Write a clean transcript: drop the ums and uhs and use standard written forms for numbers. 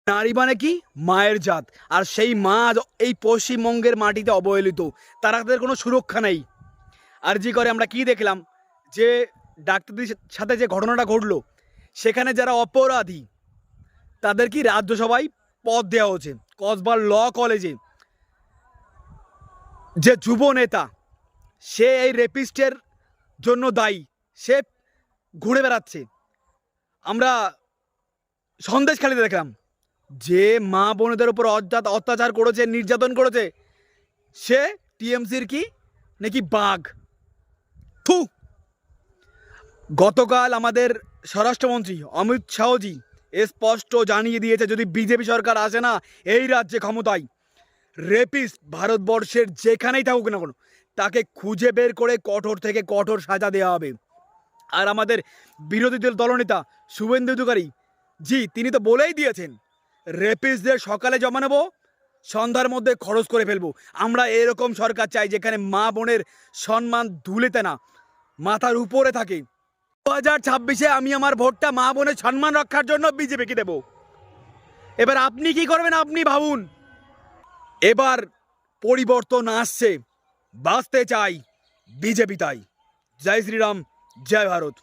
নারী মানে কি? মায়ের জাত। আর সেই মা আজ এই পশ্চিমবঙ্গের মাটিতে অবহেলিত। তাদের কোনো সুরক্ষা নেই। আরজি করে আমরা কি দেখলাম, যে ডাক্তারদের সাথে যে ঘটনাটা ঘটলো, সেখানে যারা অপরাধী তাদের কি রাজ্যসভায় পদ দেওয়া হচ্ছে। কসবা ল কলেজে যে যুব নেতা, সে এই রেপিস্টের জন্য দায়ী, সে ঘুরে বেড়াচ্ছে। আমরা সন্দেশখালিতে দেখলাম, যে মা বোনেদের উপর অত্যাচার করেছে, নির্যাতন করেছে, সে টিএমসির কি নাকি বাঘ। থু। গতকাল আমাদের স্বরাষ্ট্রমন্ত্রী অমিত শাহজি স্পষ্ট জানিয়ে দিয়েছে, যদি বিজেপি সরকার আসে না এই রাজ্যে ক্ষমতায়, রেপিস্ট ভারতবর্ষের যেখানেই থাকুক না কোনো, তাকে খুঁজে বের করে কঠোর থেকে কঠোর সাজা দেওয়া হবে। আর আমাদের বিরোধী দলনেতা শুভেন্দু অধিকারী জি, তিনি তো বলেই দিয়েছেন, রেপিস্টদের সকালে জমা নেবো, সন্ধ্যার মধ্যে খরচ করে ফেলবো। আমরা এরকম সরকার চাই যেখানে মা বোনের সম্মান ধুলিতে না, মাথার উপরে থাকে। 2026-এ আমি আমার ভোটটা মা বোনের সম্মান রক্ষার জন্য বিজেপিকে দেব। এবার আপনি কি করবেন আপনি ভাবুন। এবার পরিবর্তন আসছে, বাঁচতে চাই বিজেপি তাই। জয় শ্রীরাম, জয় ভারত।